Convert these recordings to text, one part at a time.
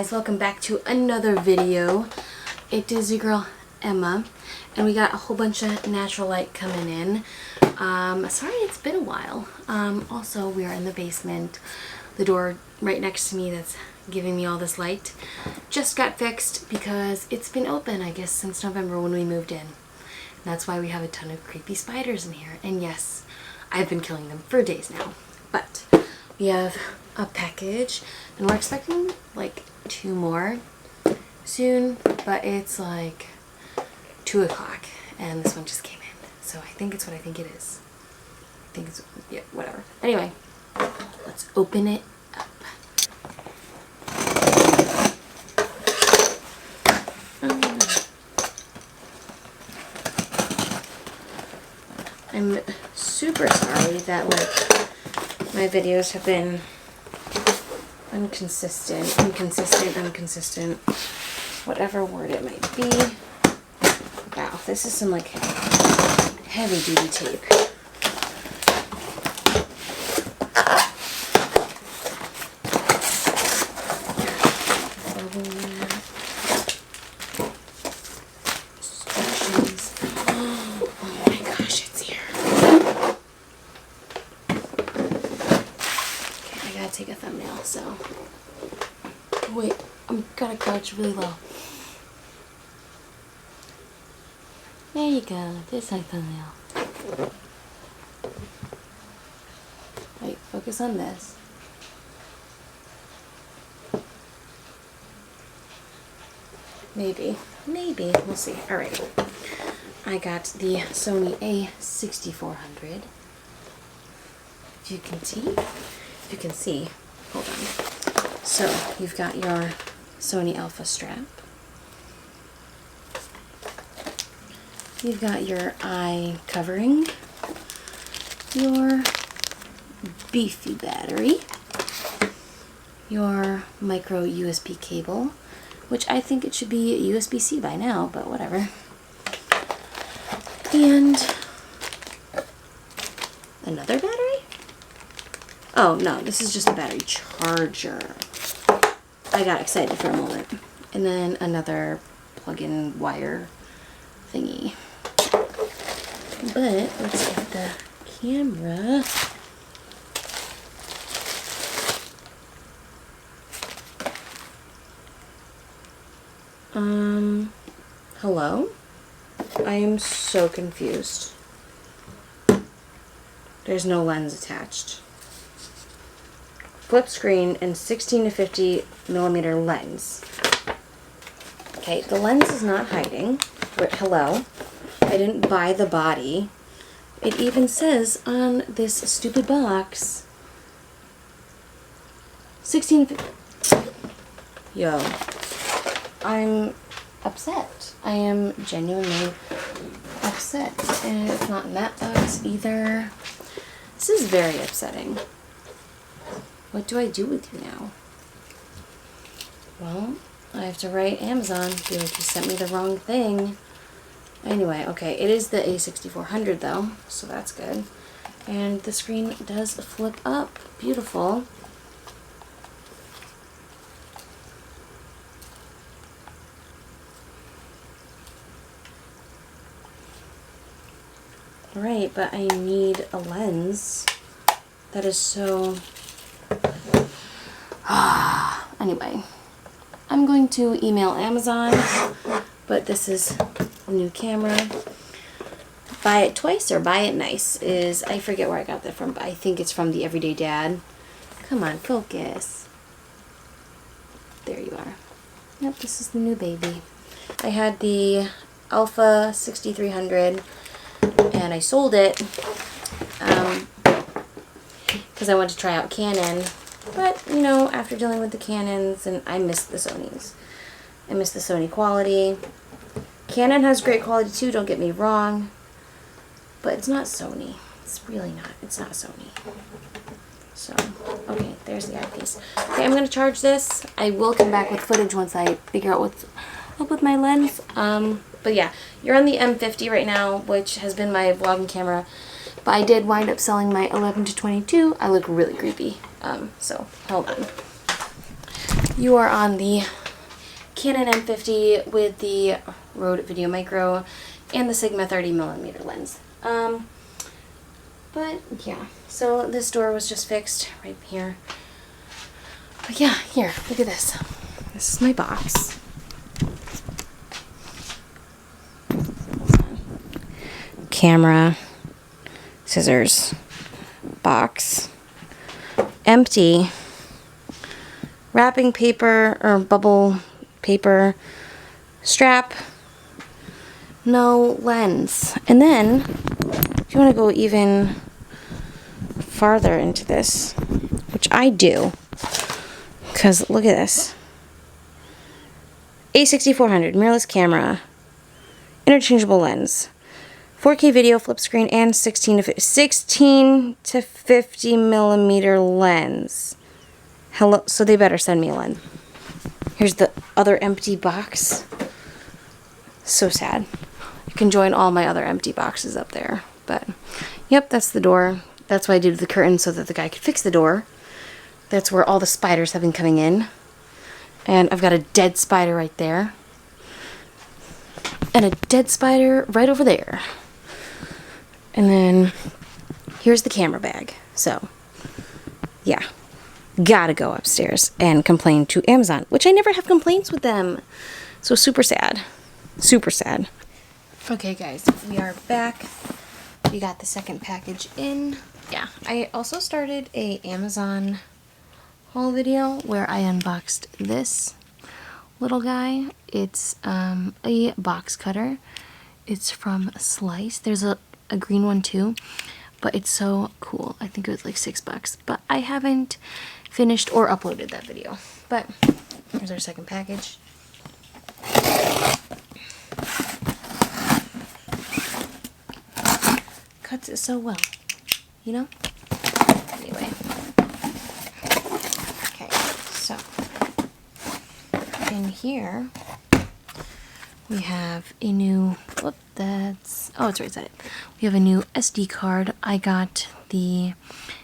guys, welcome back to another video. It is your girl Emma, and we got a whole bunch of natural light coming in. Sorry it's been a while. Also, we are in the basement. The door right next to me that's giving me all this light just got fixed because it's been open, I guess, since November when we moved in. And that's why we have a ton of creepy spiders in here. And yes, I've been killing them for days now. But we have a package, and we're expecting like 2 more soon, but it's like 2 o'clock and this one just came in, so I think it's what I think it is. I think it's, yeah, whatever. Anyway, let's open it up. I'm super sorry that like my videos have been inconsistent, whatever word it might be. Wow, this is some like heavy duty tape. Take a thumbnail, so wait, I'm gonna crouch really low. There you go, this is a thumbnail. Wait, focus on this. Maybe, we'll see. Alright, I got the Sony a6400. If you can see, hold on. So you've got your Sony Alpha strap. You've got your eye covering, your beefy battery, your micro USB cable, which I think it should be USB-C by now, but whatever. And another battery? Oh no, this is just a battery charger. I got excited for a moment. And then another plug-in wire thingy. But let's get the camera. Hello? I am so confused. There's no lens attached. Flip screen and 16 to 50 millimeter lens. Okay, the lens is not hiding. But hello, I didn't buy the body. It even says on this stupid box 16. Yo, I'm upset. I am genuinely upset, and it's not in that box either. This is very upsetting. What do I do with you now? Well, I have to write Amazon, be like, you sent me the wrong thing. Anyway, okay, it is the a6400 though, so that's good. And the screen does flip up. Beautiful. Alright, but I need a lens. That is so... Anyway, I'm going to email Amazon, but this is a new camera. Buy it twice or buy it nice is, I forget where I got that from, but I think it's from the Everyday Dad. Come on, focus. There you are. Yep, this is the new baby. I had the Alpha 6300 and I sold it because I wanted to try out Canon. But, you know, after dealing with the Canons, and I missed the Sonys. I missed the Sony quality. Canon has great quality too, don't get me wrong. But it's not Sony. It's really not. It's not Sony. So, okay, there's the eyepiece. Okay, I'm going to charge this. I will come back with footage once I figure out what's up with my lens. But yeah, you're on the M50 right now, which has been my vlogging camera. But I did wind up selling my 11 to 22. I look really creepy. So, hold on. You are on the Canon M50 with the Rode Video Micro and the Sigma 30mm lens. But yeah, so this door was just fixed right here. But yeah, here, look at this. This is my box. Camera, scissors, box, empty, wrapping paper or bubble paper, strap, no lens. And then, if you want to go even farther into this, which I do, because look at this. a6400 mirrorless camera, interchangeable lens, 4K video, flip screen, and 16 to 50 millimeter lens. Hello, so they better send me a lens. Here's the other empty box. So sad. I can join all my other empty boxes up there. But, yep, that's the door. That's why I did the curtain, so that the guy could fix the door. That's where all the spiders have been coming in. And I've got a dead spider right there. And a dead spider right over there. And then here's the camera bag. So, yeah. Gotta go upstairs and complain to Amazon, which I never have complaints with them. So super sad. Super sad. Okay guys, we are back. We got the second package in. Yeah, I also started a Amazon haul video where I unboxed this little guy. It's a box cutter. It's from Slice. There's a green one too, but it's so cool. I think it was like $6, but I haven't finished or uploaded that video. But here's our second package. Cuts it so well, you know? Anyway. Okay, so in here we have a new, whoop, that's, oh, it's right side. We have a new SD card. I got the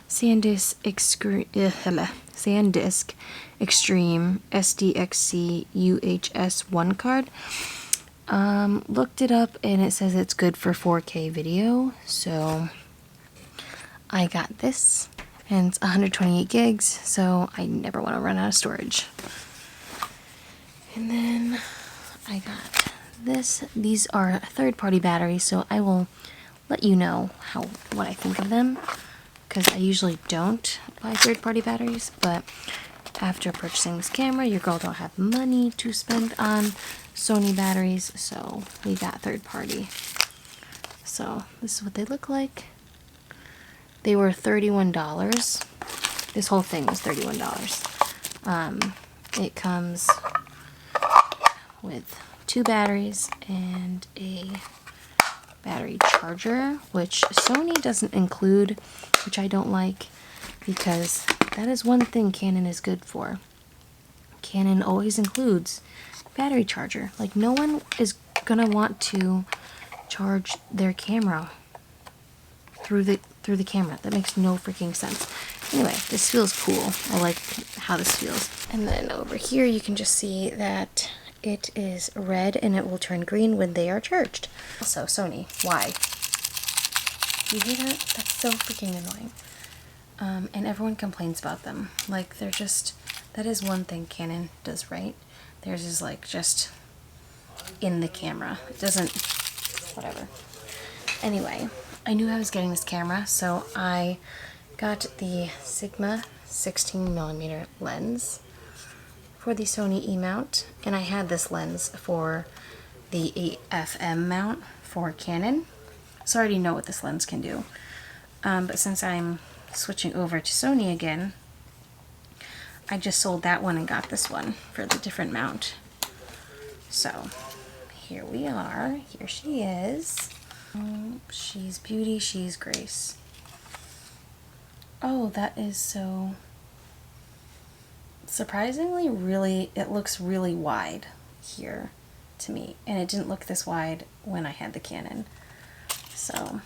SanDisk Extreme SDXC UHS1 card. Looked it up and it says it's good for 4K video, so I got this, and it's 128 gigs, so I never want to run out of storage. And then I got this. These are third-party batteries, so I will let you know what I think of them, because I usually don't buy third-party batteries, but after purchasing this camera, your girl don't have money to spend on Sony batteries, so we got third-party. So this is what they look like. They were $31. This whole thing was $31. It comes with 2 batteries and a battery charger, which Sony doesn't include, which I don't like, because that is one thing Canon is good for. Canon always includes battery charger. Like, no one is gonna want to charge their camera through the camera. That makes no freaking sense. Anyway, this feels cool. I like how this feels. And then over here you can just see that it is red and it will turn green when they are charged. Also, Sony, why? You hear that? That's so freaking annoying. And everyone complains about them. Like, they're just, that is one thing Canon does right. Theirs is like just in the camera. It doesn't, whatever. Anyway, I knew I was getting this camera, so I got the Sigma 16mm lens for the Sony E-mount, and I had this lens for the 8FM mount for Canon, so I already know what this lens can do. But since I'm switching over to Sony again, I just sold that one and got this one for the different mount. So here we are. Here she is. Oh, she's beauty, she's grace. Oh, that is so surprisingly really, it looks really wide here to me, and it didn't look this wide when I had the Canon. So I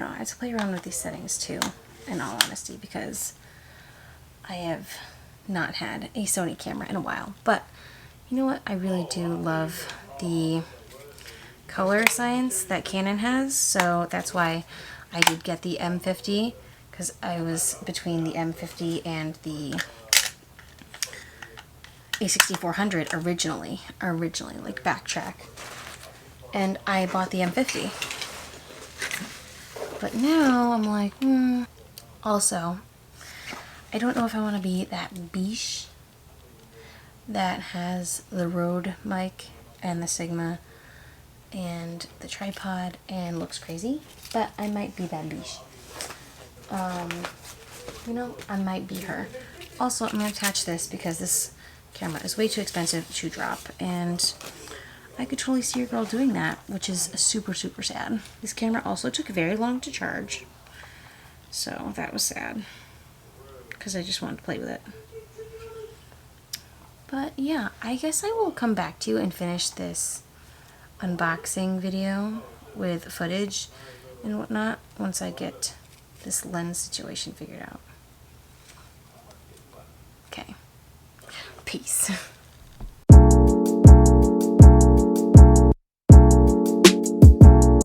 don't know, I have to play around with these settings too, in all honesty, because I have not had a Sony camera in a while. But you know what? I really do love the color science that Canon has, so that's why I did get the M50, because I was between the M50 and the a6400 originally, like backtrack, and I bought the M50. But now I'm like, Also, I don't know if I want to be that biche that has the Rode mic and the Sigma and the tripod and looks crazy, but I might be that biche. You know, I might be her. Also, I'm going to attach this because this camera is way too expensive to drop, and I could totally see a girl doing that, which is super, super sad. This camera also took very long to charge, so that was sad, because I just wanted to play with it. But yeah, I guess I will come back to you and finish this unboxing video with footage and whatnot once I get this lens situation figured out. Okay, peace.